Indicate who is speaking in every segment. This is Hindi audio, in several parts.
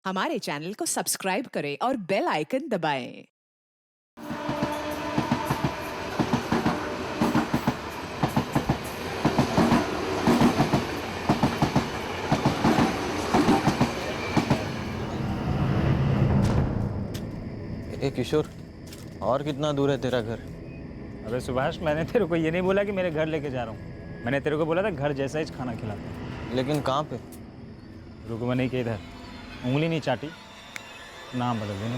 Speaker 1: हमारे चैनल को सब्सक्राइब करें और बेल आइकन दबाएं।
Speaker 2: ए किशोर, और कितना दूर है तेरा घर?
Speaker 3: अबे सुभाष, मैंने तेरे को ये नहीं बोला कि मेरे घर लेके जा रहा हूँ। मैंने तेरे को बोला था घर जैसा ही खाना खिलाता।
Speaker 2: लेकिन कहाँ पे?
Speaker 3: रुकमनी के इधर। उंगली नहीं चाटी, नाम बदल देना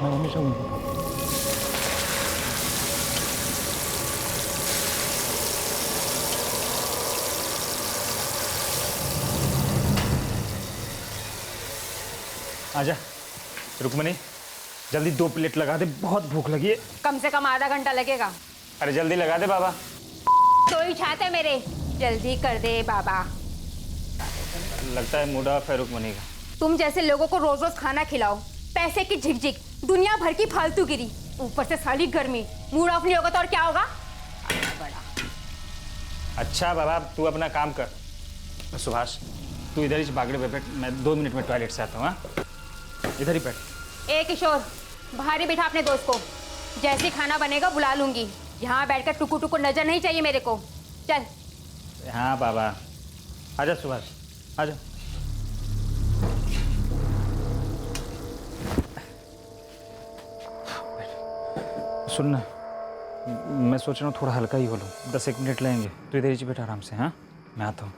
Speaker 3: मैं हमेशा आजा। रुकमनी, जल्दी 2 प्लेट लगा दे, बहुत भूख लगी है।
Speaker 4: कम से कम आधा घंटा लगेगा।
Speaker 3: अरे जल्दी लगा दे बाबा।
Speaker 4: तो ही चाहते मेरे, जल्दी कर दे बाबा।
Speaker 3: लगता है मूड ऑफ है रुकमनी का।
Speaker 4: तुम जैसे लोगों को रोज रोज खाना खिलाओ, पैसे की झिकझिक, दुनिया भर की फालतूगिरी, ऊपर से साली गर्मी। मूड ऑफ नहीं होगा तो और क्या होगा? बड़ा
Speaker 3: अच्छा बाबा, तू अपना काम कर। सुभाष, तू इधर ही बागड़े पे बैठ, मैं 2 मिनट में टॉयलेट से आता हूँ। हाँ, इधर ही बैठ।
Speaker 4: ए किशोर, बाहर ही बैठा अपने दोस्त को। जैसे ही खाना बनेगा बुला लूंगी। यहाँ बैठकर टुकु टुकु नजर नहीं चाहिए मेरे को। चल।
Speaker 3: हाँ बाबा, आजा सुभाष, आजा। सुनना, मैं सोच रहा हूँ थोड़ा हल्का ही बोलूँ। 10-1 मिनट लगेंगे, तो इधर ही बैठ आराम से। हाँ, मैं आता हूँ।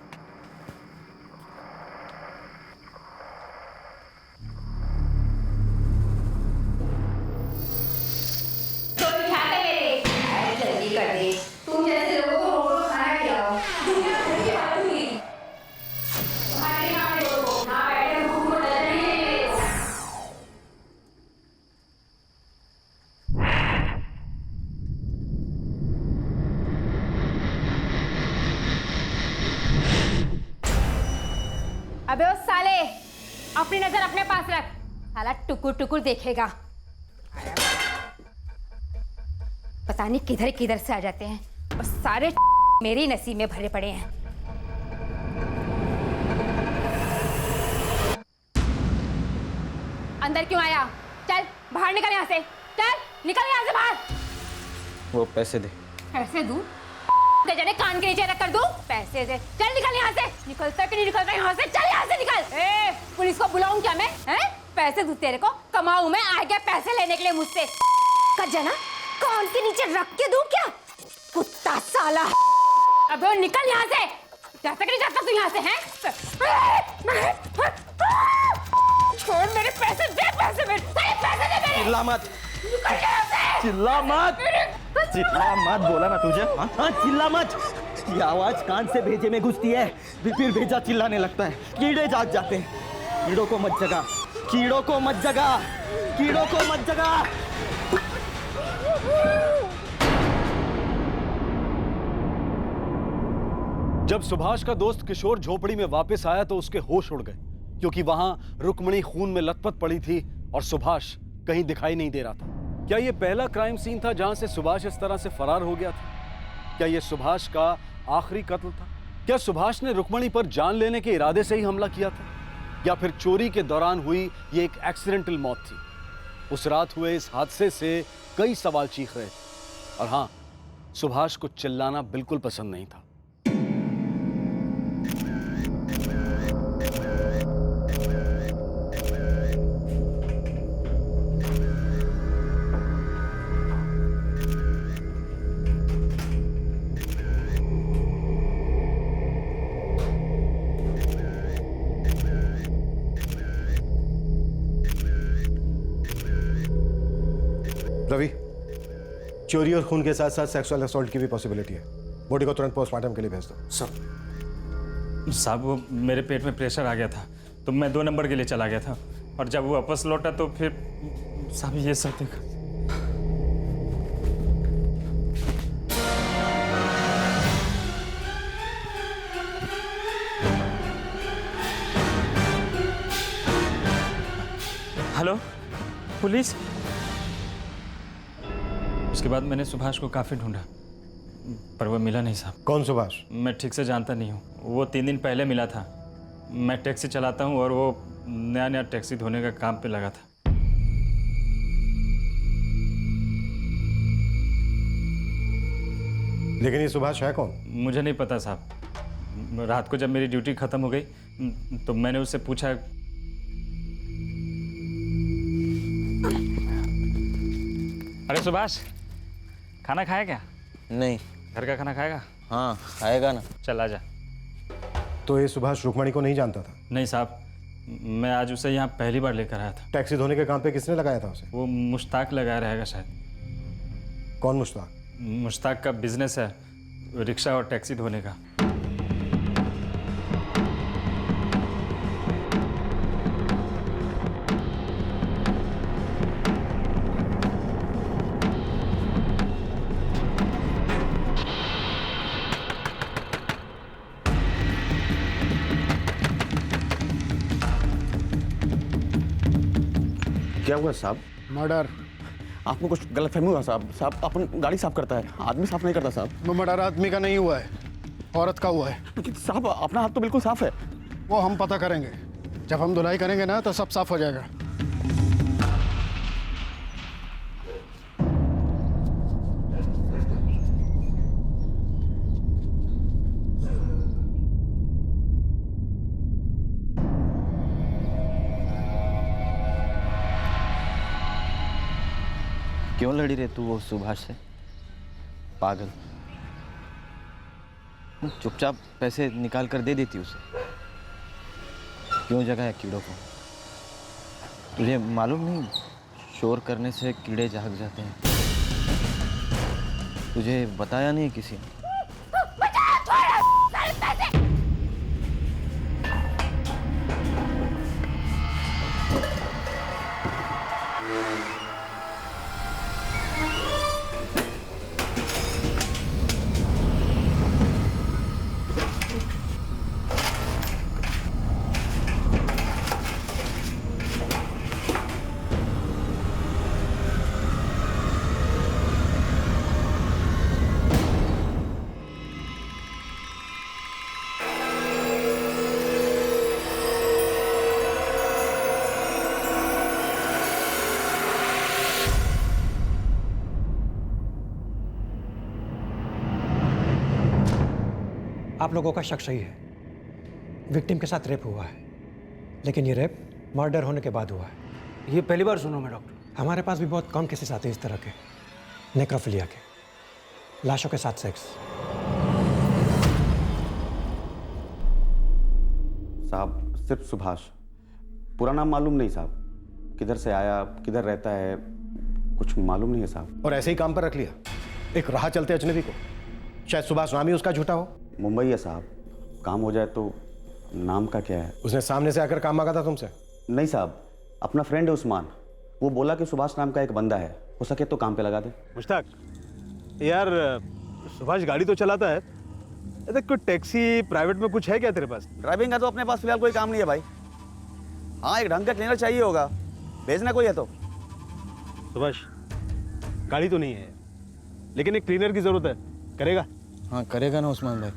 Speaker 4: अबे ओ साले, अपनी नजर अपने पास रख। साला टुकुर टुकुर देखेगा। पता नहीं किधर किधर से आ जाते हैं और सारे मेरे ही नसीब में भरे पड़े हैं। अंदर क्यों आया? चल बाहर निकल यहाँ से। चल निकल यहाँ से बाहर।
Speaker 2: वो पैसे दे।
Speaker 4: पैसे दूं? जाने कान के नीचे रख कर दूं? पैसे दे। चल निकल यहाँ से। निकलता कि नहीं निकलता यहाँ से? चल यहाँ से निकल। ए, पुलिस को बुलाऊं क्या मैं? हैं? पैसे दूं तेरे को? कमाऊं मैं? आ गया पैसे लेने के लिए मुझसे। कट जाना, कान के नीचे रख के दूं क्या? कुत्ता साला। अबे निकल यहाँ से। जाता कि नहीं जाता तू यहाँ से? हैं? छोड़ मेरे पैसे दे, पैसे मेरे। पैसे दे मेरे।
Speaker 2: चिल्ला मत।
Speaker 4: निकल यहाँ से।
Speaker 2: चिल्ला मत। चिल्ला मत बोला ना तुझे। हाँ, चिल्ला मत। ये आवाज कान से भेजे में घुसती है, फिर भेजा चिल्लाने लगता है। कीड़े जाग जाते हैं। कीड़ों को मत जगा, कीड़ों को मत जगा, कीड़ों को मत जगा।
Speaker 5: जब सुभाष का दोस्त किशोर झोपड़ी में वापस आया तो उसके होश उड़ गए, क्योंकि वहां रुक्मणी खून में लथपथ पड़ी थी और सुभाष कहीं दिखाई नहीं दे रहा था। क्या यह पहला क्राइम सीन था जहां से सुभाष इस तरह से फरार हो गया था? क्या यह सुभाष का आखिरी कत्ल था? क्या सुभाष ने रुक्मणी पर जान लेने के इरादे से ही हमला किया था, या फिर चोरी के दौरान हुई ये एक एक्सीडेंटल मौत थी? उस रात हुए इस हादसे से कई सवाल चीख रहे थे। और हां, सुभाष को चिल्लाना बिल्कुल पसंद नहीं था।
Speaker 6: रवि, चोरी और खून के साथ साथ सेक्सुअल असॉल्ट की भी पॉसिबिलिटी है। बॉडी को तुरंत पोस्टमार्टम के लिए भेज दो।
Speaker 3: साहब, वो मेरे पेट में प्रेशर आ गया था तो मैं 2 नंबर के लिए चला गया था, और जब वो वापस लौटा तो फिर साहब ये सब देखा। Hello police. उसके बाद मैंने सुभाष को काफ़ी ढूंढा, पर वो मिला नहीं साहब।
Speaker 6: कौन सुभाष?
Speaker 3: मैं ठीक से जानता नहीं हूँ। वो 3 दिन पहले मिला था, मैं टैक्सी चलाता हूँ और वो नया नया टैक्सी धोने का काम पे लगा था।
Speaker 6: लेकिन ये सुभाष है कौन?
Speaker 3: मुझे नहीं पता साहब। रात को जब मेरी ड्यूटी खत्म हो गई तो मैंने उससे पूछा। अरे सुभाष, खाना खाया क्या?
Speaker 2: नहीं।
Speaker 3: घर का खाना खाएगा?
Speaker 2: हाँ आएगा ना।
Speaker 3: चल आ जा।
Speaker 6: तो ये सुभाष रुक्मणी को नहीं जानता था?
Speaker 3: नहीं साहब, मैं आज उसे यहाँ पहली बार लेकर आया था।
Speaker 6: टैक्सी धोने के काम पे किसने लगाया था उसे?
Speaker 3: वो मुश्ताक लगाया रहेगा शायद।
Speaker 6: कौन मुश्ताक?
Speaker 3: मुश्ताक का बिजनेस है, रिक्शा और टैक्सी धोने का।
Speaker 7: क्या हुआ साहब?
Speaker 8: मर्डर।
Speaker 7: आपको कुछ गलतफहमी हुआ साहब? साहब अपन गाड़ी साफ करता है, आदमी साफ नहीं करता साहब।
Speaker 8: वो मर्डर आदमी का नहीं हुआ है, औरत का हुआ है।
Speaker 7: लेकिन साहब अपना हाथ तो बिल्कुल साफ है।
Speaker 8: वो हम पता करेंगे, जब हम धुलाई करेंगे ना तो सब साफ हो जाएगा।
Speaker 2: क्यों लड़ी रे तू वो सुभाष से? पागल। चुपचाप पैसे निकाल कर दे देती उसे। क्यों जगाया कीड़ों को? तुझे मालूम नहीं, शोर करने से कीड़े जाग जाते हैं। तुझे बताया नहीं किसी ने?
Speaker 9: आप लोगों का शक सही है, विक्टिम के साथ रेप हुआ है, लेकिन ये रेप मर्डर होने के बाद हुआ है।
Speaker 10: ये पहली बार सुना मैं डॉक्टर।
Speaker 9: हमारे पास भी बहुत कम केसेस आते हैं इस तरह के, नेक्रोफिलिया के, लाशों के साथ सेक्स।
Speaker 7: साहब सिर्फ सुभाष, पूरा नाम मालूम नहीं साहब। किधर से आया, किधर रहता है, कुछ मालूम नहीं है साहब।
Speaker 6: और ऐसे ही काम पर रख लिया एक राह चलते अजनबी को? शायद सुभाष नाम ही उसका झूठा हो।
Speaker 7: मुंबई है साहब, काम हो जाए तो नाम का क्या है?
Speaker 6: उसने सामने से आकर काम मांगा था तुमसे?
Speaker 7: नहीं साहब, अपना फ्रेंड है उस्मान, वो बोला कि सुभाष नाम का एक बंदा है, हो सके तो काम पे लगा दे।
Speaker 5: मुश्ताक यार, सुभाष गाड़ी तो चलाता है, अरे कोई टैक्सी प्राइवेट में कुछ है क्या तेरे पास?
Speaker 7: ड्राइविंग का तो अपने पास फिलहाल कोई काम नहीं है भाई। हाँ एक ढंग का क्लीनर चाहिए होगा, भेजना कोई है तो।
Speaker 5: सुभाष गाड़ी तो नहीं है, लेकिन एक क्लीनर की जरूरत है, करेगा?
Speaker 2: हाँ करेगा ना उस्मान भाई,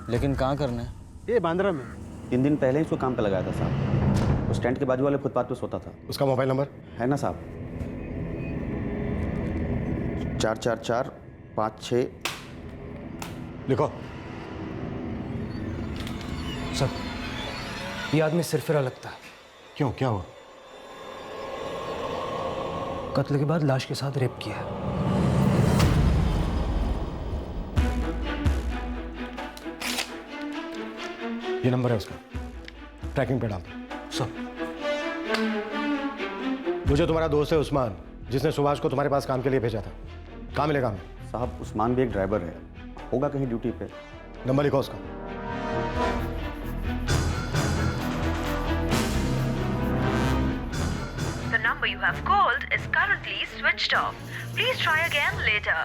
Speaker 2: लेकिन कहाँ करना है?
Speaker 5: ये बांद्रा में।
Speaker 7: 3 दिन पहले ही उसको काम पे लगाया था साहब, उस टेंट के बाजू वाले फुटपाथ पे सोता था।
Speaker 6: उसका मोबाइल नंबर
Speaker 7: है ना साहब? 44456।
Speaker 6: लिखो।
Speaker 10: सर, ये आदमी सिरफिरा लगता है।
Speaker 6: क्यों, क्या हुआ?
Speaker 10: कत्ल के बाद लाश के साथ रेप किया है।
Speaker 6: ये नंबर है उसका, ट्रैकिंग पे डाल दो।
Speaker 10: सर,
Speaker 6: मुझे तुम्हारा दोस्त है उस्मान, जिसने सुभाष को तुम्हारे पास काम के लिए भेजा था। कहाँ मिलेगा हमें?
Speaker 7: साहब उस्मान भी एक ड्राइवर है, होगा कहीं ड्यूटी पे।
Speaker 6: नंबर लिखो उसका।
Speaker 11: The number you have called is currently switched off. Please try again later.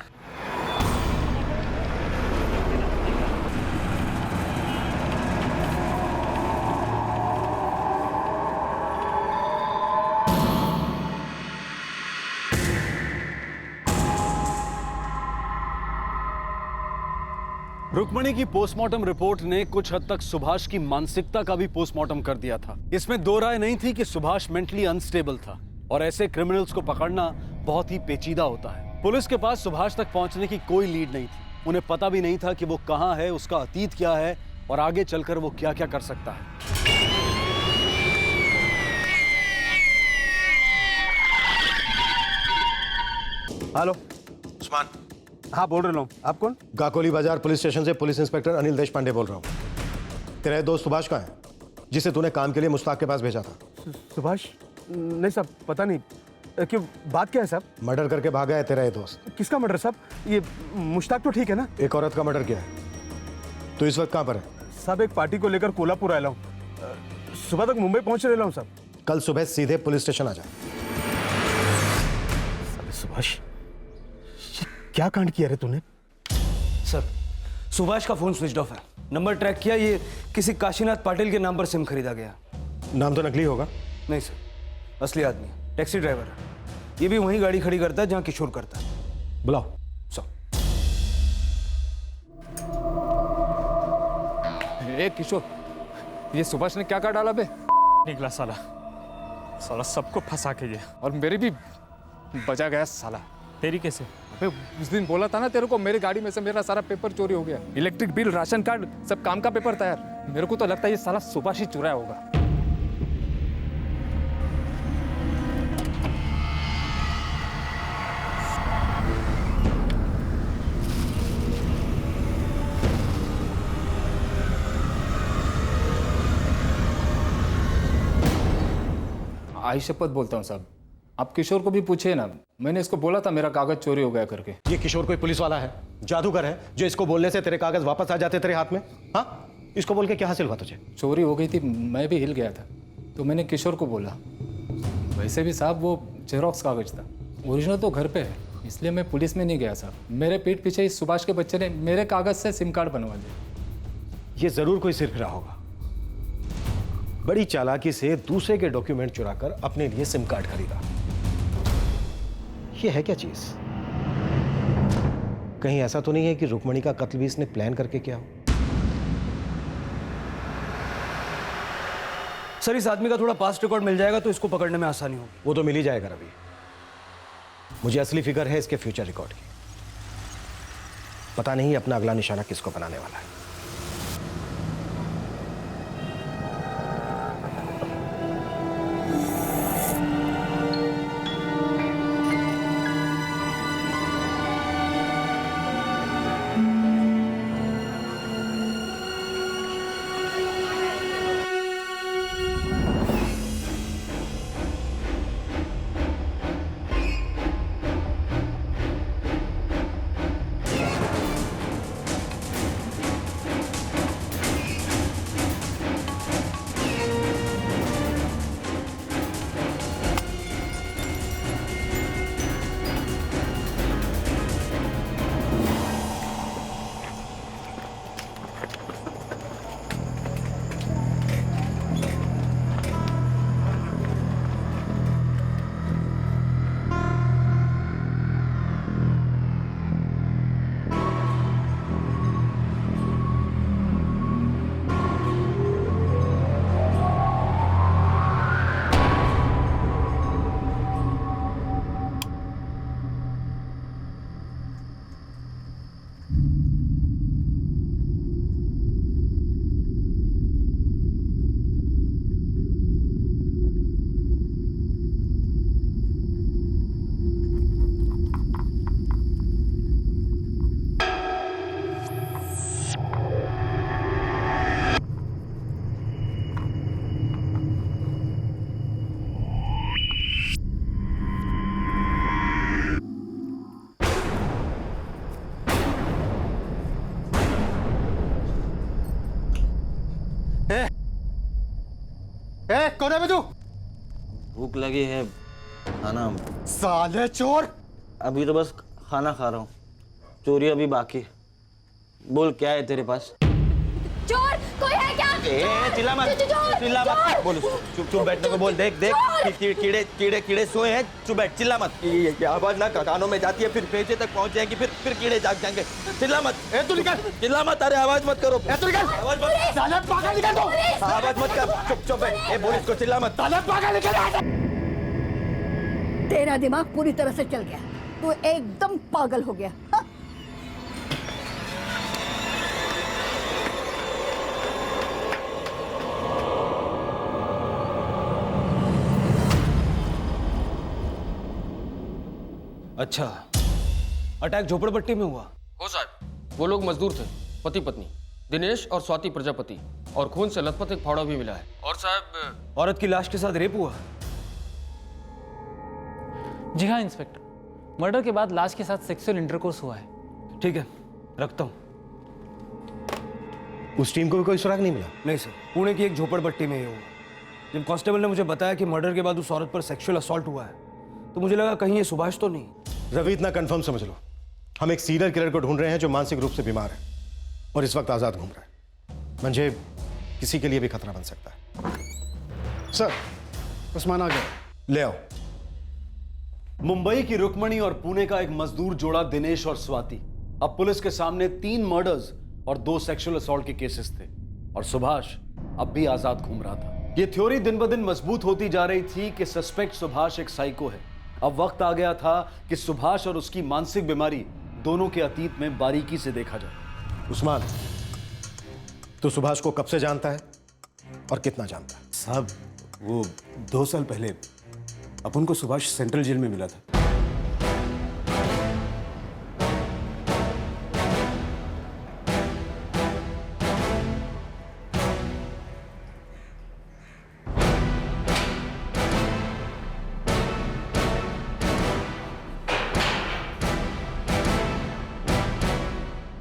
Speaker 5: Rukmini की पोस्टमार्टम रिपोर्ट ने कुछ हद तक सुभाष की मानसिकता का भी पोस्टमार्टम कर दिया था। इसमें दो राय नहीं थी कि सुभाष मेंटली अनस्टेबल था और ऐसे क्रिमिनल्स को पकड़ना बहुत ही पेचीदा होता है। पुलिस के पास सुभाष तक पहुंचने की कोई लीड नहीं थी। उन्हें पता भी नहीं था कि वो कहां है, उसका अतीत क्या है और आगे चलकर वो क्या क्या कर सकता है।
Speaker 8: हेलो
Speaker 6: उस्मान,
Speaker 8: हाँ बोल रहा हूँ। आप कौन?
Speaker 6: गाकोली बाजार पुलिस स्टेशन से पुलिस इंस्पेक्टर अनिल देशपांडे बोल रहा हूँ। तेरा ये दोस्त सुभाष कहाँ है, जिसे तूने काम के लिए मुश्ताक के पास भेजा था?
Speaker 8: सुभाष? नहीं साहब, पता नहीं। क्यों, बात क्या है साहब?
Speaker 6: मर्डर करके भागा है तेरा ये दोस्त।
Speaker 8: किसका मर्डर साहब? ये मुश्ताक तो ठीक है ना?
Speaker 6: एक औरत का मर्डर किया है। तो इस वक्त कहाँ पर है?
Speaker 8: साहब एक पार्टी को लेकर कोल्हापुर आया हूँ। सुबह तक मुंबई पहुंच रहा हूँ साहब।
Speaker 6: कल सुबह सीधे पुलिस स्टेशन आ जा।
Speaker 8: सुभाष, क्या कांड किया रे तूने?
Speaker 10: सर, सुभाष का फोन स्विच ऑफ है। नंबर ट्रैक किया, ये किसी काशीनाथ पाटिल के नाम पर सिम खरीदा गया।
Speaker 6: नाम तो नकली होगा?
Speaker 10: नहीं सर, असली आदमी, टैक्सी ड्राइवर है। ये भी वहीं गाड़ी खड़ी करता है जहां किशोर करता है।
Speaker 6: बुलाओ।
Speaker 12: ए किशोर, ये सुभाष ने क्या कर डाला बे?
Speaker 3: निकला साला, साला सबको फंसा के गया।
Speaker 12: और मेरी भी बजा गया साला।
Speaker 3: तेरी कैसे?
Speaker 12: अबे उस दिन बोला था ना तेरे को, मेरी गाड़ी में से मेरा सारा पेपर चोरी हो गया। इलेक्ट्रिक बिल, राशन कार्ड, सब काम का पेपर तैयार। मेरे को तो लगता है ये साला सुभाष ही चुराया होगा। आई शपथ बोलता हूँ साहब, आप किशोर को भी पूछिए ना। मैंने इसको बोला था मेरा कागज चोरी हो गया करके।
Speaker 6: ये किशोर कोई पुलिस वाला है, जादूगर है, जो इसको बोलने से तेरे कागज वापस आ जाते तेरे हाथ में? हाँ, इसको बोल के क्या हासिल हुआ तुझे?
Speaker 12: चोरी हो गई थी, मैं भी हिल गया था, तो मैंने किशोर को बोला। वैसे भी साहब वो जेरोक्स कागज था, ओरिजिनल तो घर पे है, इसलिए मैं पुलिस में नहीं गया साहब। मेरे पीठ पीछे इस सुभाष के बच्चे ने मेरे कागज से सिम कार्ड बनवा दिया।
Speaker 6: ये जरूर कोई सिरफिरा होगा। बड़ी चालाकी से दूसरे के डॉक्यूमेंट चुराकर अपने लिए सिम कार्ड खरीदा। ये है क्या चीज? कहीं ऐसा तो नहीं है कि रुक्मणी का कत्ल भी इसने प्लान करके किया हो?
Speaker 10: सर, इस आदमी का थोड़ा पास्ट रिकॉर्ड मिल जाएगा तो इसको पकड़ने में आसानी होगी।
Speaker 6: वो तो मिल ही जाएगा रवि। मुझे असली फिक्र है इसके फ्यूचर रिकॉर्ड की। पता नहीं अपना अगला निशाना किसको बनाने वाला है।
Speaker 8: कौन है बे तू?
Speaker 2: भूख लगी है, खाना।
Speaker 8: साले चोर!
Speaker 2: अभी तो बस खाना खा रहा हूँ, चोरी अभी बाकी। बोल क्या है तेरे पास?
Speaker 4: चोर कोई है क्या?
Speaker 2: चिल्ला मत, चिल्ला मत, बोल उसको, चुप चुप बैठने को बोल। देख देख कीड़े कीड़े कीड़े सोए हैं, चुप बैठ, चिल्ला मत। ये आवाज ना कानों में जाती है, फिर पेचे तक पहुंच जाएगी, फिर कीड़े जाग जाएंगे। चिल्ला मत, तू निकल, चिल्ला मत, अरे आवाज मत करो, तू निकल, आवाज मत, साला पागल निकल तू, आवाज मत कर, चुप चुप बैठ, बोल इसको, चिल्ला मत, साला पागल निकल।
Speaker 13: तेरा दिमाग पूरी तरह से चल गया, तू एकदम पागल हो गया। हाँ?
Speaker 10: अच्छा, अटैक झोपड़पट्टी में हुआ?
Speaker 14: हो साहब, वो लोग मजदूर थे, पति पत्नी दिनेश और स्वाति प्रजापति, और खून से लथपथ एक फावड़ा भी मिला है। और साहब,
Speaker 10: औरत की लाश के साथ रेप हुआ?
Speaker 12: जी हाँ इंस्पेक्टर, मर्डर के बाद लाश के साथ सेक्सुअल इंटरकोर्स हुआ है।
Speaker 10: ठीक है, रखता हूँ।
Speaker 6: उस टीम को भी कोई सुराग नहीं मिला?
Speaker 10: नहीं सर, पुणे की एक झोपड़पट्टी में ही हुआ। जब कांस्टेबल ने मुझे बताया कि मर्डर के बाद उस औरत पर सेक्सुअल असॉल्ट हुआ है, तो मुझे लगा कहीं ये सुभाष तो नहीं।
Speaker 6: रवि, इतना कंफर्म समझ लो, हम एक सीरियल किलर को ढूंढ रहे हैं जो मानसिक रूप से बीमार है और इस वक्त आजाद घूम रहा है। मुझे किसी के लिए भी खतरा बन सकता है।
Speaker 5: सर, उस्मान आ गया।
Speaker 6: ले आओ।
Speaker 5: मुंबई की रुक्मणी और पुणे का एक मजदूर जोड़ा दिनेश और स्वाति अब पुलिस के सामने 3 मर्डर्स और 2 सेक्सुअल असॉल्ट के केसेस थे, और सुभाष अब भी आजाद घूम रहा था। यह थ्योरी दिन ब दिन मजबूत होती जा रही थी कि सस्पेक्ट सुभाष एक साइको है। अब वक्त आ गया था कि सुभाष और उसकी मानसिक बीमारी दोनों के अतीत में बारीकी से देखा जाए।
Speaker 6: उस्मान, तो सुभाष को कब से जानता है और कितना जानता है?
Speaker 8: साहब, वो 2 साल पहले अपन को सुभाष सेंट्रल जेल में मिला था।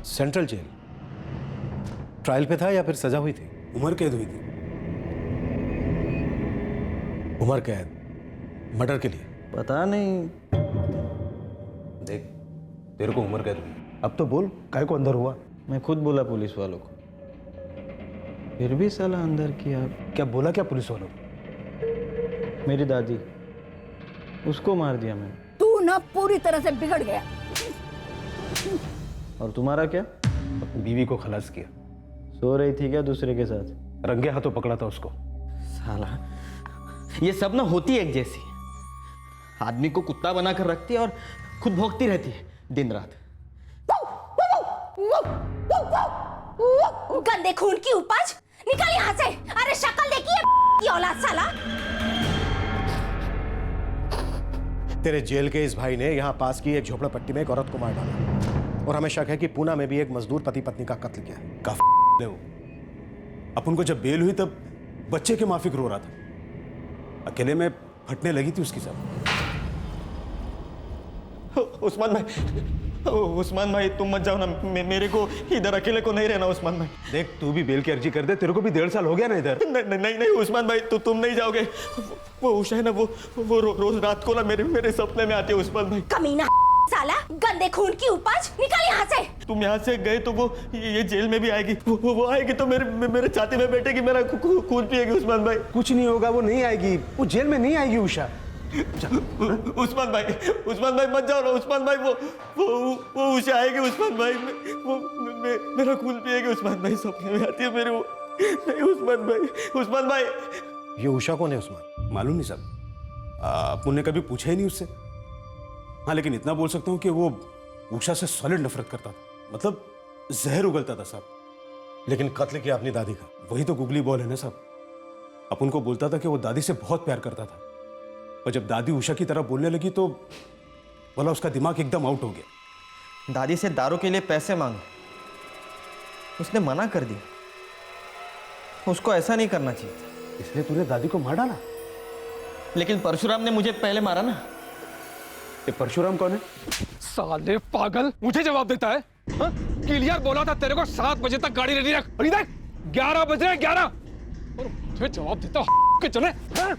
Speaker 6: Central jail? ट्रायल पे था या फिर सजा हुई थी?
Speaker 8: उम्र कैद हुई थी।
Speaker 6: उम्र कैद? मर्डर के लिए?
Speaker 2: पता नहीं।
Speaker 8: देख, तेरे को उम्र कैद हुई।
Speaker 6: अब तो बोल, काय को अंदर हुआ?
Speaker 2: मैं खुद बोला पुलिस वालों को, फिर भी साला अंदर किया।
Speaker 6: क्या बोला क्या पुलिस वालों?
Speaker 2: मेरी दादी, उसको मार दिया मैंने।
Speaker 13: तू ना पूरी तरह से बिगड़ गया।
Speaker 2: और तुम्हारा क्या?
Speaker 6: अपनी बीवी को खलास किया।
Speaker 2: सो रही थी क्या दूसरे के साथ?
Speaker 6: रंगे हाथों पकड़ा था उसको।
Speaker 2: साला, ये सब ना होती है एक जैसी, आदमी को कुत्ता बनाकर रखती है और खुद भौंकती रहती है दिन रात।
Speaker 4: गंदे खून की उपज, निकल यहाँ से। अरे शक्ल देखिए की औलाद साला।
Speaker 6: तेरे जेल के इस भाई ने यहाँ पास की एक झोपड़पट्टी में एक औरत को मार डाला, और हमें शक है कि पूना में भी एक मजदूर पति पत्नी का कत्ल किया।
Speaker 8: काफी हो। अपन को जब बेल हुई तब बच्चे के माफिक रो रहा था, अकेले में फटने लगी थी उसकी सब।
Speaker 2: उस्मान भाई तुम मत जाओ ना, मेरे को इधर अकेले को नहीं रहना। उस्मान भाई
Speaker 8: देख, तू भी बेल की अर्जी कर दे, तेरे को भी 1.5 साल हो गया ना इधर।
Speaker 2: नहीं उस्मान भाई, तुम नहीं जाओगे। वो उषा है ना, वो रोज रात को ना मेरे सपने में आती है। उस्मान भाई
Speaker 4: कमीना साला, गंदे खून की उपज, निकल यहाँ से।
Speaker 2: तुम यहाँ से गए तो वो ये जेल में भी आएगी। वो आएगी तो मेरे छाती में बैठेगी, मेरा खून पिएगी। उस्मान भाई
Speaker 8: कुछ नहीं होगा, वो नहीं आएगी, वो जेल में नहीं आएगी उषा।
Speaker 2: उस्मान भाई मत जाओ ना। उस्मान भाई वो उषा आएगी। उस्मान भाई वो मेरा खून पिएगी। उस्मान भाई सपने में आती है मेरे। वो नहीं उस्मान भाई।
Speaker 6: ये उषा कौन है उस्मान?
Speaker 8: मालूम नहीं साहब, अपन ने कभी पूछा ही नहीं उससे। हाँ, लेकिन इतना बोल सकता हूँ कि वो उषा से सॉलिड नफरत करता था, मतलब जहर उगलता था साहब।
Speaker 6: लेकिन कत्ल किया अपनी दादी का?
Speaker 8: वही तो गुगली बॉल है ना साहब। अपन को बोलता था कि वो दादी से बहुत प्यार करता था, और जब दादी उषा की तरह बोलने लगी तो बोला उसका दिमाग एकदम आउट हो गया।
Speaker 2: दादी से दारू के लिए पैसे मांगे, उसने मना कर दिया। उसको ऐसा नहीं करना चाहिए,
Speaker 8: इसलिए तूने दादी को मार डाला।
Speaker 2: लेकिन परशुराम ने मुझे पहले मारा ना।
Speaker 8: ये परशुराम कौन है?
Speaker 14: साले पागल, मुझे जवाब देता है। हाँ? क्लियर बोला था तेरे को 7 बजे तक गाड़ी रेडी रख, और इधर 11 बज रहे 11 और मुझे जवाब देता के चले। हाँ?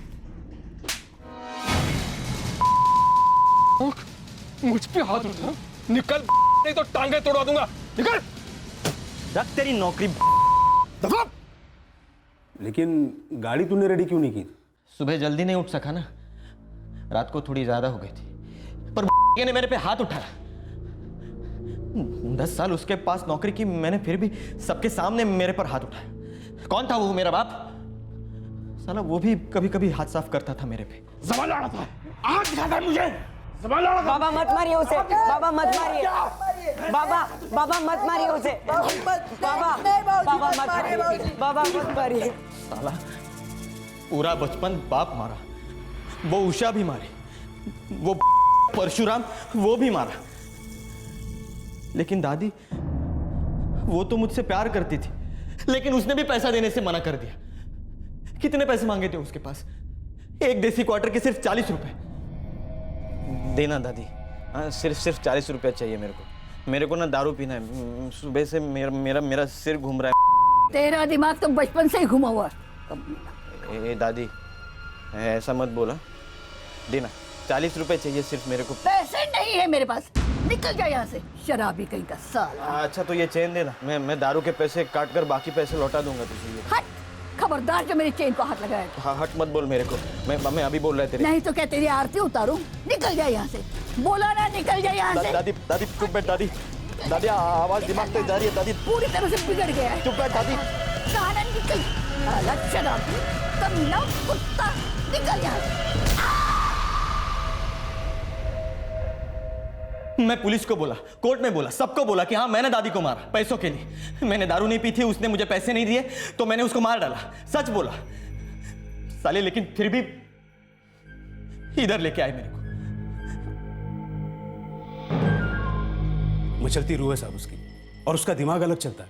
Speaker 14: मुझ पे हाथ उठा, निकल, नहीं तो टांगे तोड़वा दूंगा। निकल।
Speaker 2: रख तेरी नौकरी।
Speaker 8: दफा। लेकिन गाड़ी तूने रेडी क्यों नहीं की?
Speaker 2: सुबह जल्दी नहीं उठ सका ना, रात को थोड़ी ज्यादा हो गई थी। पर ने मेरे पे हाथ उठाया। 10 साल उसके पास नौकरी की मैंने, फिर भी सबके सामने मेरे पर हाथ उठाया। कौन था वो? मेरा बाप साला। वो भी कभी कभी हाथ साफ करता था मेरे पे।
Speaker 14: जबान लड़ा था, आग दिखाता है मुझे। जबान लड़ा था।
Speaker 15: बाबा मत मारिए उसे, बाबा मत मारिए, बाबा बाबा मत मारिए उसे, बाबा बाबा मत मारिए, बाबा मत मारिए।
Speaker 2: साला पूरा बचपन बाप मारा, वो उषा भी मारी, वो परशुराम वो भी मारा, लेकिन दादी वो तो मुझसे प्यार करती थी, लेकिन उसने भी पैसा देने से मना कर दिया। कितने पैसे मांगे थे उसके पास? एक देसी क्वार्टर के सिर्फ 40 रुपए। देना दादी। हाँ, सिर्फ 40 रुपए चाहिए मेरे को ना दारू पीना है। सुबह से मेरा सिर घूम रहा है।
Speaker 13: तेरा दिमाग तो बचपन से ही घुमा हुआ।
Speaker 2: ए दादी ऐसा मत बोला। देना 40 रुपए चाहिए सिर्फ मेरे को।
Speaker 13: पैसे नहीं है मेरे पास, निकल जा यहाँ से, शराबी कहीं का साला।
Speaker 2: अच्छा तो ये चेन देना, मैं दारू के पैसे काट कर बाकी पैसे लौटा दूंगा तुझे।
Speaker 13: हट, खबरदार जो मेरी चेन को हाथ लगाया।
Speaker 2: हाँ हट मत बोल मेरे को, मैं अभी बोल रहा है तेरे।
Speaker 13: नहीं तो क्या तेरी आरती उतारूं? निकल जा यहाँ से, बोला ना निकल जा यहाँ से।
Speaker 2: दादी दादी चुप बैठ दादी। दादी आवाज दिमाग पे जा रही है दादी।
Speaker 13: पूरी तरह से बिगड़ गया है।
Speaker 2: चुप बैठ दादी।
Speaker 13: कहाँ ना निकल, साला शराबी, कमीना कुत्ता, निकल यहाँ से।
Speaker 2: मैं पुलिस को बोला, कोर्ट में बोला, सबको बोला कि हाँ मैंने दादी को मारा पैसों के लिए। मैंने दारू नहीं पी थी, उसने मुझे पैसे नहीं दिए तो मैंने उसको मार डाला। सच बोला साले, लेकिन फिर भी इधर लेके आए मेरे को।
Speaker 8: मचलती रूह है साहब उसकी, और उसका दिमाग अलग चलता है।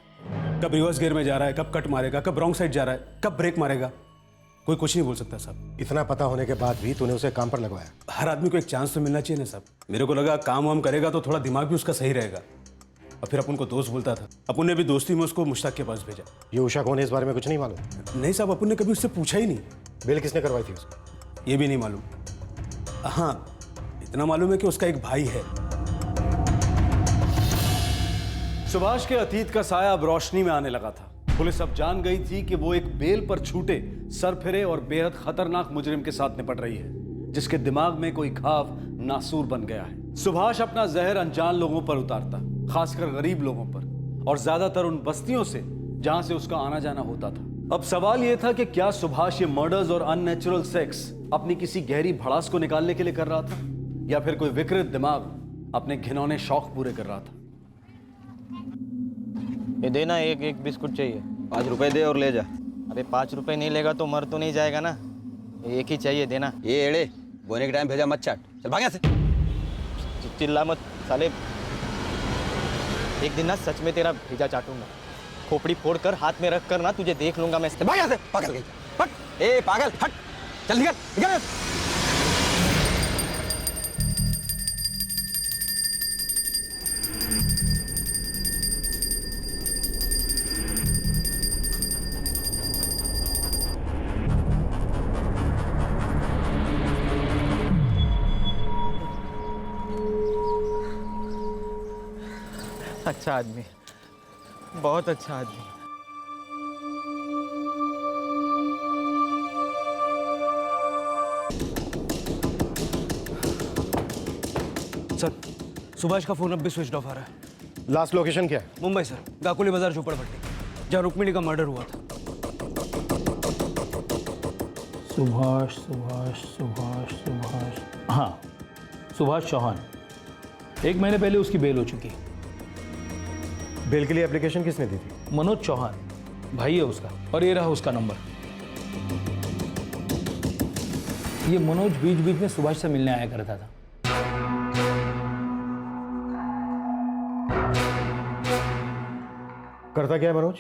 Speaker 8: कब रिवर्स गियर में जा रहा है, कब कट मारेगा, कब रॉन्ग साइड जा रहा है, कब ब्रेक मारेगा, कोई कुछ नहीं बोल सकता साहब।
Speaker 6: इतना पता होने के बाद भी तूने उसे काम पर लगवाया?
Speaker 8: हर आदमी को एक चांस तो मिलना चाहिए ना साहब। मेरे को लगा काम वाम करेगा तो थोड़ा दिमाग भी उसका सही रहेगा। और फिर अपन को दोस्त बोलता था, अपन ने भी दोस्ती में उसको मुश्ताक के पास भेजा।
Speaker 6: ये उषा कौन है, इस बारे में कुछ नहीं मालूम?
Speaker 8: नहीं साहब, अपन ने कभी उससे पूछा ही नहीं।
Speaker 6: बिल किसने करवाई थी उसको?
Speaker 8: ये भी नहीं मालूम। हाँ इतना मालूम है कि उसका एक भाई है।
Speaker 5: सुभाष के अतीत का साया अब रोशनी में आने लगा था। पुलिस अब जान गई थी कि वो एक बेल पर छूटे, सरफिरे और बेहद खतरनाक मुजरिम के साथ निपट रही है, जिसके दिमाग में कोई घाव नासूर बन गया है। सुभाष अपना जहर अनजान लोगों पर उतारता, खासकर गरीब लोगों पर, और ज्यादातर उन बस्तियों से जहां से उसका आना जाना होता था। अब सवाल यह था कि क्या सुभाष ये मर्डर्स और अननेचुरल सेक्स अपनी किसी गहरी भड़ास को निकालने के लिए कर रहा था, या फिर कोई विकृत दिमाग अपने घिनौने शौक पूरे कर रहा था।
Speaker 2: ये देना, एक बिस्कुट चाहिए। 5 रुपए दे और ले जा। अबे 5 रुपए नहीं लेगा तो मर तो नहीं जाएगा ना, एक ही चाहिए, देना।
Speaker 10: ये एड़े बोने के टाइम भेजा मत चाट, चल भाग यहाँ से।
Speaker 2: चिल्ला मत साले, एक दिन ना सच में तेरा भेजा चाटूंगा। खोपड़ी फोड़ कर हाथ में रख कर ना तुझे देख लूंगा मैं।
Speaker 10: भाग यहाँ से, पागल गई। हट, ए पागल हट, चल निकल निकल।
Speaker 2: अच्छा आदमी, बहुत अच्छा आदमी।
Speaker 10: सर सुभाष का फोन अब भी स्विच ऑफ आ रहा है।
Speaker 6: लास्ट लोकेशन क्या है?
Speaker 10: मुंबई सर, गाकुली बाजार झोपड़पट्टी, जहाँ रुक्मिणी का मर्डर हुआ था।
Speaker 16: सुभाष सुभाष सुभाष सुभाष, हाँ सुभाष चौहान। 1 महीने पहले उसकी बेल हो चुकी।
Speaker 6: बेल के लिए एप्लीकेशन किसने दी थी?
Speaker 16: मनोज चौहान, भाई है उसका, और ये रहा उसका नंबर। ये मनोज बीच बीच में सुभाष से मिलने आया करता था।
Speaker 6: करता क्या है मनोज?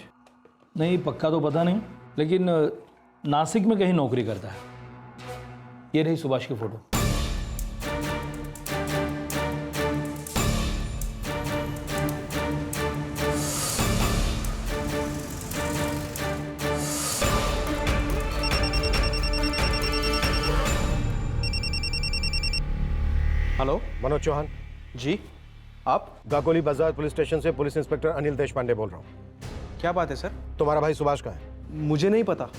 Speaker 16: नहीं पक्का तो पता नहीं, लेकिन नासिक में कहीं नौकरी करता है। ये रही सुभाष की फोटो।
Speaker 2: हेलो,
Speaker 6: मनोज चौहान
Speaker 2: जी, आप?
Speaker 6: गाकोली बाजार पुलिस स्टेशन से पुलिस इंस्पेक्टर अनिल देशपांडे बोल रहा हूँ।
Speaker 2: क्या बात है सर?
Speaker 6: तुम्हारा भाई सुभाष का है?
Speaker 10: मुझे नहीं पता।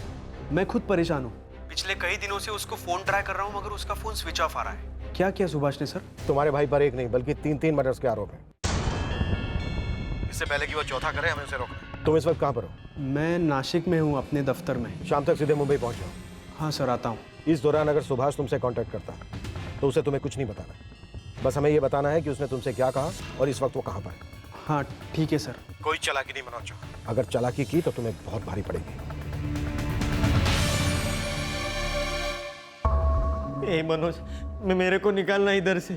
Speaker 10: मैं खुद परेशान हूँ। पिछले कई दिनों से उसको फोन ट्राई कर रहा हूँ मगर उसका फोन स्विच ऑफ आ रहा है। क्या किया सुभाष ने सर?
Speaker 6: तुम्हारे भाई पर एक नहीं बल्कि 3 मर्डर्स के आरोप हैं। इससे पहले कि वो चौथा करे हमें उसे रोकना। तुम इस वक्त कहाँ पर हो?
Speaker 10: मैं नासिक में हूँ, अपने दफ्तर में।
Speaker 6: शाम तक सीधे मुंबई पहुंच जाओ।
Speaker 10: हाँ सर, आता हूँ।
Speaker 6: इस दौरान अगर सुभाष तुमसे कांटेक्ट करता है तो उसे तुम्हें कुछ नहीं बताना, बस हमें ये बताना है कि उसने तुमसे क्या कहा और इस वक्त वो कहाँ पर है।
Speaker 10: हाँ ठीक है सर।
Speaker 6: कोई चालाकी नहीं मनोज। अगर चालाकी की तो तुम्हें बहुत भारी पड़ेगी।
Speaker 2: ए मनोज, मेरे को निकालना इधर से।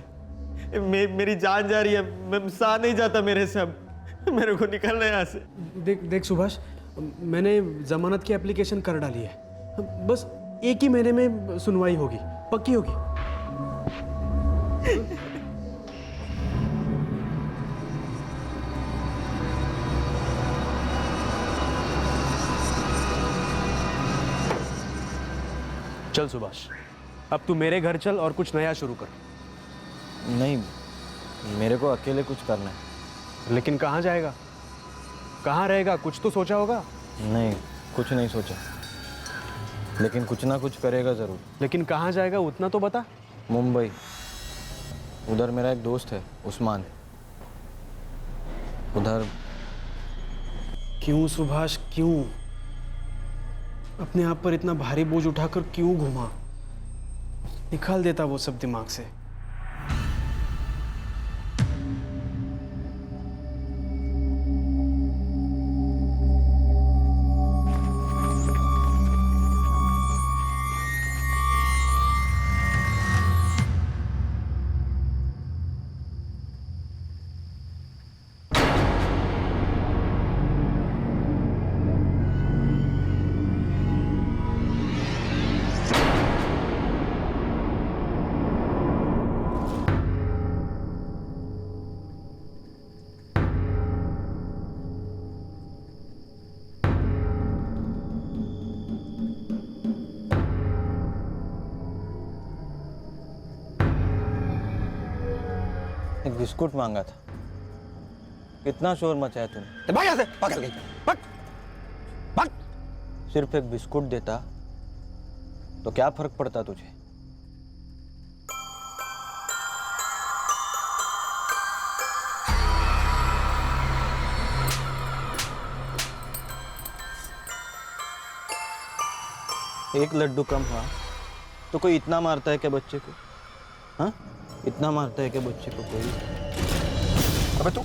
Speaker 2: मेरी जान जा रही है, मैं सह नहीं जाता मेरे से। अब मेरे को निकालना है यहाँ से।
Speaker 10: देख सुभाष, मैंने जमानत की एप्लीकेशन कर डाली है। बस 1 ही महीने में सुनवाई होगी, पक्की होगी। चल सुभाष, अब तू मेरे घर चल और कुछ नया शुरू कर।
Speaker 2: नहीं, मेरे को अकेले कुछ करना है।
Speaker 10: लेकिन कहाँ जाएगा, कहाँ रहेगा? कुछ तो सोचा होगा।
Speaker 2: नहीं, कुछ नहीं सोचा, लेकिन कुछ ना कुछ करेगा जरूर।
Speaker 10: लेकिन कहाँ जाएगा उतना तो बता।
Speaker 2: मुंबई, उधर मेरा एक दोस्त है उस्मान। उधर।
Speaker 10: क्यों सुभाष, क्यों अपने आप पर इतना भारी बोझ उठाकर क्यों घुमा? निकाल देता वो सब दिमाग से।
Speaker 2: एक बिस्कुट मांगा था, कितना शोर मचाया तूने।
Speaker 10: भाग यहाँ से, पागल गई। भाग, भाग।
Speaker 2: सिर्फ एक बिस्कुट देता तो क्या फर्क पड़ता तुझे? एक लड्डू कम हुआ तो कोई इतना मारता है क्या बच्चे को? हाँ, इतना मारता है क्या बच्चे को कोई?
Speaker 10: अबे तू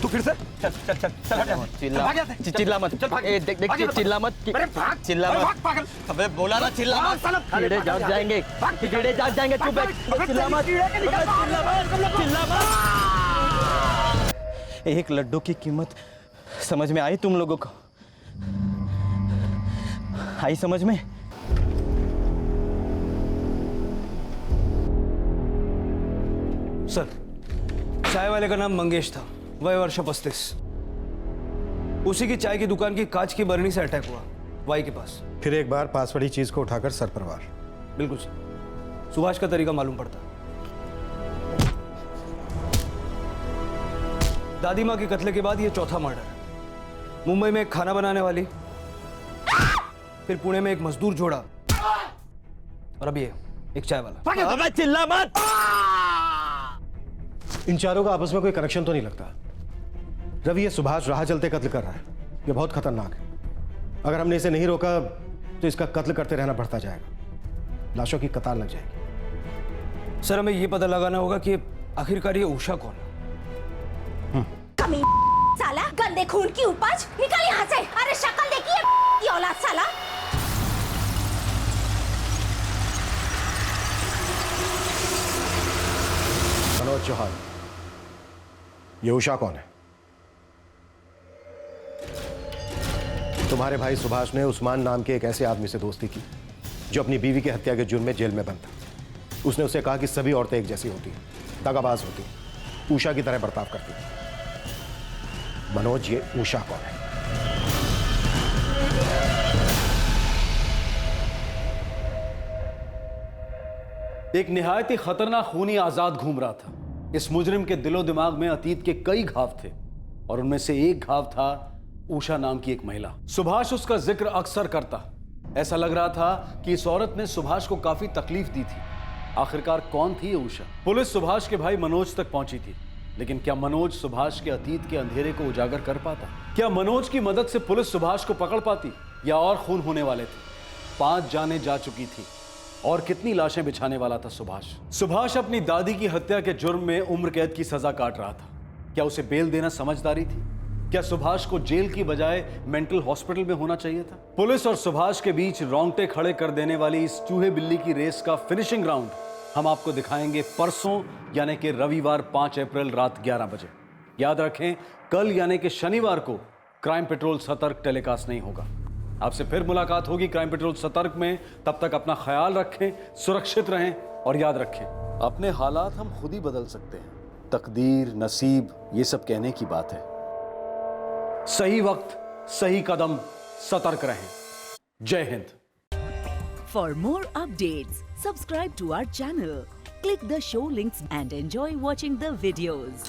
Speaker 10: फिर से चल चल चल चल हट जा।
Speaker 2: चिल्ला मत। ए देख चिल्ला मत। चिल्ला मत पागल। अबे बोला ना चिल्ला मत। कीड़े जाग जाएंगे, कीड़े जाग जाएंगे। चुप बैठ। चिल्ला मत, चिल्ला मत। एक लड्डू की कीमत समझ में आई तुम लोगों को? आई समझ में?
Speaker 10: सर, चाय वाले का नाम मंगेश था, वय वर्ष 35। उसी की चाय की दुकान की कांच की बरनी से अटैक हुआ वाई के पास।
Speaker 6: फिर एक बार पास पड़ी चीज को उठाकर सर पर वार।
Speaker 10: बिल्कुल सर, सुभाष का तरीका मालूम पड़ता। दादी माँ के कत्ले के बाद ये चौथा मर्डर। मुंबई में एक खाना बनाने वाली, फिर पुणे में एक मजदूर जोड़ा, और अब ये एक चाय वाला।
Speaker 2: अबे चिल्ला मत।
Speaker 6: इन चारों का आपस में कोई कनेक्शन तो नहीं लगता। रवि, ये सुभाष राह चलते कत्ल कर रहा है, ये बहुत खतरनाक है। अगर हमने इसे नहीं रोका तो इसका कत्ल करते रहना बढ़ता जाएगा, लाशों की कतार लग जाएगी।
Speaker 10: सर, हमें ये पता लगाना होगा कि आखिरकार ये उषा कौन है।
Speaker 13: कमी साला, गंदे खून की उपज, निकल यहाँ से। अरे शक्ल देखिए की औलाद साला।
Speaker 6: मनोज चौहान, ये उषा कौन है? तुम्हारे भाई सुभाष ने उस्मान नाम के एक ऐसे आदमी से दोस्ती की जो अपनी बीवी की हत्या के जुर्म में जेल में बंद था। उसने उसे कहा कि सभी औरतें एक जैसी होती हैं, दगाबाज होती हैं, उषा की तरह बर्ताव करती हैं। मनोज, ये उषा कौन है?
Speaker 5: एक निहायत ही खतरनाक खूनी आजाद घूम रहा था। इस मुजरिम के दिलो दिमाग में अतीत के कई घाव थे और उनमें से एक घाव था उषा नाम की एक महिला। सुभाष उसका जिक्र अक्सर करता, ऐसा लग रहा था कि इस औरत ने सुभाष को काफी तकलीफ दी थी। आखिरकार कौन थी ये उषा? पुलिस सुभाष के भाई मनोज तक पहुंची थी, लेकिन क्या मनोज सुभाष के अतीत के अंधेरे को उजागर कर पाता? क्या मनोज की मदद से पुलिस सुभाष को पकड़ पाती, या और खून होने वाले थे? 5 जानें जा चुकी थी और कितनी लाशें बिछाने वाला था सुभाष? सुभाष अपनी दादी की हत्या के जुर्म में उम्र कैद की सजा काट रहा था। क्या उसे बेल देना समझदारी थी? क्या सुभाष को जेल की बजाय मेंटल हॉस्पिटल में होना चाहिए था? पुलिस और सुभाष के बीच रोंगटे खड़े कर देने वाली इस चूहे बिल्ली की रेस का फिनिशिंग राउंड हम आपको दिखाएंगे परसों, यानी कि रविवार 5 अप्रैल रात 11 बजे। याद रखें, कल यानी कि शनिवार को क्राइम पेट्रोल सतर्क टेलीकास्ट नहीं होगा। आपसे फिर मुलाकात होगी क्राइम पेट्रोल सतर्क में। तब तक अपना ख्याल रखें, सुरक्षित रहें और याद रखें, अपने हालात हम खुद ही बदल सकते हैं। तकदीर, नसीब, ये सब कहने की बात है। सही वक्त, सही कदम, सतर्क रहें। जय Hind.
Speaker 1: For more updates, subscribe to our channel, click the show links and enjoy watching the videos.